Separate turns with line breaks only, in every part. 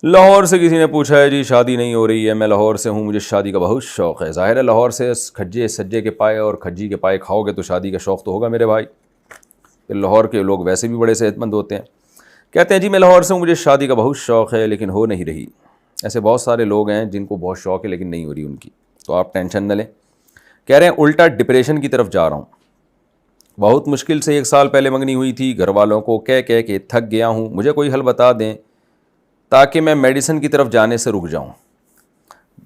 لاہور سے کسی نے پوچھا ہے جی شادی نہیں ہو رہی ہے, میں لاہور سے ہوں, مجھے شادی کا بہت شوق ہے. ظاہر ہے لاہور سے کھجے سجے کے پائے اور کھجی کے پائے کھاؤ گے تو شادی کا شوق تو ہوگا میرے بھائی. لاہور کے لوگ ویسے بھی بڑے صحت مند ہوتے ہیں. کہتے ہیں جی میں لاہور سے ہوں, مجھے شادی کا بہت شوق ہے لیکن ہو نہیں رہی. ایسے بہت سارے لوگ ہیں جن کو بہت شوق ہے لیکن نہیں ہو رہی ان کی, تو آپ ٹینشن نہ لیں. کہہ رہے ہیں الٹا ڈپریشن کی طرف جا رہا ہوں, بہت مشکل سے 1 سال پہلے منگنی ہوئی تھی, گھر والوں کو کہہ کے تھک گیا ہوں, مجھے کوئی حل بتا دیں تاکہ میں میڈیسن کی طرف جانے سے رک جاؤں.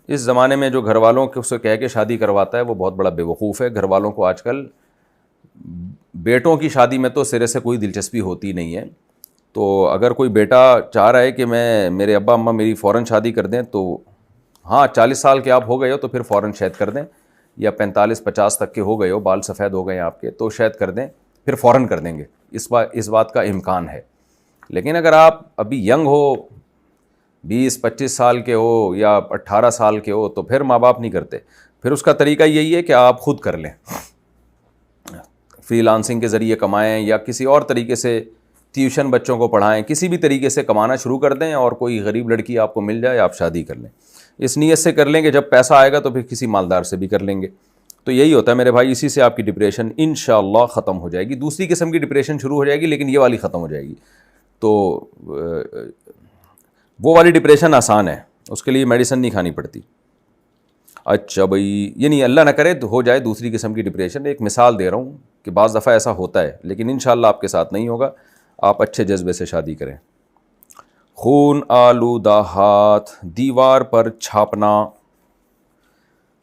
اس زمانے میں جو گھر والوں کو سے کہہ کے شادی کرواتا ہے وہ بہت بڑا بے وقوف ہے. گھر والوں کو آج کل بیٹوں کی شادی میں تو سرے سے کوئی دلچسپی ہوتی نہیں ہے. تو اگر کوئی بیٹا چاہ رہا ہے کہ میرے ابا اماں میری فوراً شادی کر دیں تو ہاں 40 سال کے آپ ہو گئے ہو تو پھر فوراً شاید کر دیں, یا 45-50 تک کے ہو گئے ہو, بال سفید ہو گئے ہیں آپ کے تو شاید کر دیں, پھر فوراً کر دیں گے. اس بات کا امکان ہے. لیکن اگر آپ ابھی ینگ ہو, 20-25 سال کے ہو یا 18 سال کے ہو, تو پھر ماں باپ نہیں کرتے. پھر اس کا طریقہ یہی ہے کہ آپ خود کر لیں, فری لانسنگ کے ذریعے کمائیں یا کسی اور طریقے سے ٹیوشن بچوں کو پڑھائیں, کسی بھی طریقے سے کمانا شروع کر دیں اور کوئی غریب لڑکی آپ کو مل جائے, آپ شادی کر لیں. اس نیت سے کر لیں کہ جب پیسہ آئے گا تو پھر کسی مالدار سے بھی کر لیں گے. تو یہی ہوتا ہے میرے بھائی, اسی سے آپ کی ڈپریشن انشاءاللہ ختم ہو جائے گی. دوسری قسم کی ڈپریشن شروع ہو جائے گی لیکن یہ والی ختم ہو جائے گی. تو وہ والی ڈپریشن آسان ہے, اس کے لیے میڈیسن نہیں کھانی پڑتی. اچھا بھائی, یعنی اللہ نہ کرے تو ہو جائے دوسری قسم کی ڈپریشن. ایک مثال دے رہا ہوں کہ بعض دفعہ ایسا ہوتا ہے لیکن انشاءاللہ آپ کے ساتھ نہیں ہوگا. آپ اچھے جذبے سے شادی کریں. خون آلودہ ہاتھ دیوار پر چھاپنا.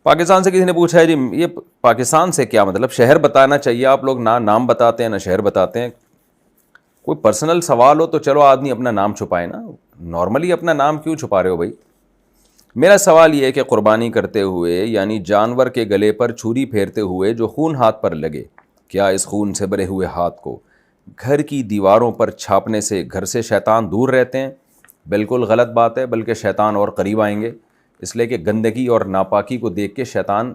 پاکستان سے کسی نے پوچھا ہے جی یہ پاکستان سے کیا مطلب, شہر بتانا چاہیے, آپ لوگ نہ نام بتاتے ہیں نہ شہر بتاتے ہیں. کوئی پرسنل سوال ہو تو چلو آدمی اپنا نام چھپائے نا, نارملی اپنا نام کیوں چھپا رہے ہو بھائی. میرا سوال یہ ہے کہ قربانی کرتے ہوئے یعنی جانور کے گلے پر چھری پھیرتے ہوئے جو خون ہاتھ پر لگے, کیا اس خون سے بھرے ہوئے ہاتھ کو گھر کی دیواروں پر چھاپنے سے گھر سے شیطان دور رہتے ہیں؟ بالکل غلط بات ہے, بلکہ شیطان اور قریب آئیں گے, اس لیے کہ گندگی اور ناپاکی کو دیکھ کے شیطان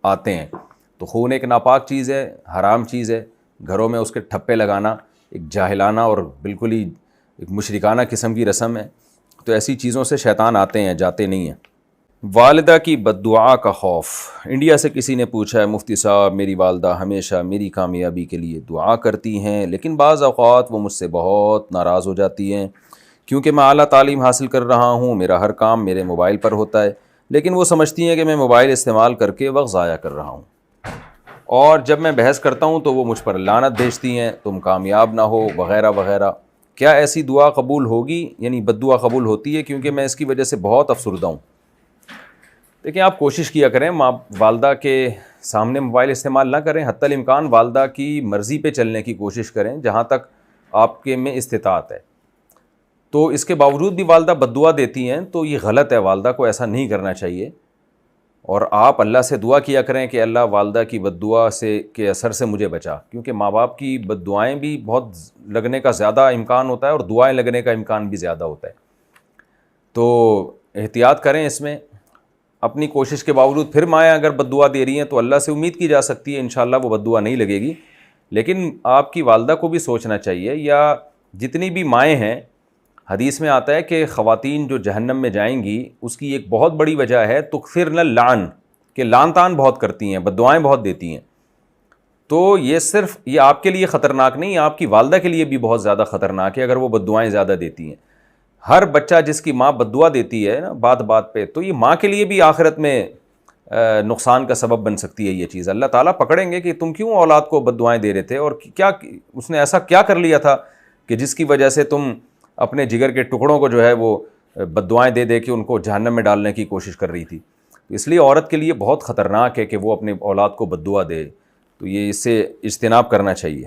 آتے ہیں. تو خون ایک ناپاک چیز ہے, حرام چیز ہے. گھروں میں اس کے ٹھپے لگانا ایک جاہلانہ اور بالکل ہی ایک مشرکانہ قسم کی رسم ہے. تو ایسی چیزوں سے شیطان آتے ہیں, جاتے نہیں ہیں. والدہ کی بد دعا کا خوف. انڈیا سے کسی نے پوچھا ہے مفتی صاحب میری والدہ ہمیشہ میری کامیابی کے لیے دعا کرتی ہیں لیکن بعض اوقات وہ مجھ سے بہت ناراض ہو جاتی ہیں کیونکہ میں اعلیٰ تعلیم حاصل کر رہا ہوں, میرا ہر کام میرے موبائل پر ہوتا ہے, لیکن وہ سمجھتی ہیں کہ میں موبائل استعمال کر کے وقت ضائع کر رہا ہوں, اور جب میں بحث کرتا ہوں تو وہ مجھ پر لعنت بھیجتی ہیں تم کامیاب نہ ہو وغیرہ وغیرہ. کیا ایسی دعا قبول ہوگی, یعنی بد دعا قبول ہوتی ہے کیونکہ میں اس کی وجہ سے بہت افسردہ ہوں. دیکھیں آپ کوشش کیا کریں ماں والدہ کے سامنے موبائل استعمال نہ کریں, حتی الامکان والدہ کی مرضی پہ چلنے کی کوشش کریں جہاں تک آپ کے میں استطاعت ہے. تو اس کے باوجود بھی والدہ بد دعا دیتی ہیں تو یہ غلط ہے, والدہ کو ایسا نہیں کرنا چاہیے. اور آپ اللہ سے دعا کیا کریں کہ اللہ والدہ کی بد دعا سے کے اثر سے مجھے بچا, کیونکہ ماں باپ کی بد دعائیں بھی بہت لگنے کا زیادہ امکان ہوتا ہے اور دعائیں لگنے کا امکان بھی زیادہ ہوتا ہے. تو احتیاط کریں اس میں. اپنی کوشش کے باوجود پھر مائیں اگر بد دعا دے رہی ہیں تو اللہ سے امید کی جا سکتی ہے انشاءاللہ وہ بد دعا نہیں لگے گی. لیکن آپ کی والدہ کو بھی سوچنا چاہیے, یا جتنی بھی مائیں ہیں, حدیث میں آتا ہے کہ خواتین جو جہنم میں جائیں گی اس کی ایک بہت بڑی وجہ ہے تکثرن اللعن, کہ لعن طعن بہت کرتی ہیں, بد دعائیں بہت دیتی ہیں. تو یہ صرف یہ آپ کے لیے خطرناک نہیں, آپ کی والدہ کے لیے بھی بہت زیادہ خطرناک ہے اگر وہ بد دعائیں زیادہ دیتی ہیں. ہر بچہ جس کی ماں بد دعا دیتی ہے نا بات بات پہ, تو یہ ماں کے لیے بھی آخرت میں نقصان کا سبب بن سکتی ہے یہ چیز. اللہ تعالیٰ پکڑیں گے کہ تم کیوں اولاد کو بد دعائیں دے رہے تھے, اور کیا اس نے ایسا کیا کر لیا تھا کہ جس کی وجہ سے تم اپنے جگر کے ٹکڑوں کو جو ہے وہ بد دعائیں دے دے کے ان کو جہنم میں ڈالنے کی کوشش کر رہی تھی. اس لیے عورت کے لیے بہت خطرناک ہے کہ وہ اپنے اولاد کو بد دعا دے. تو یہ اس سے اجتناب کرنا چاہیے.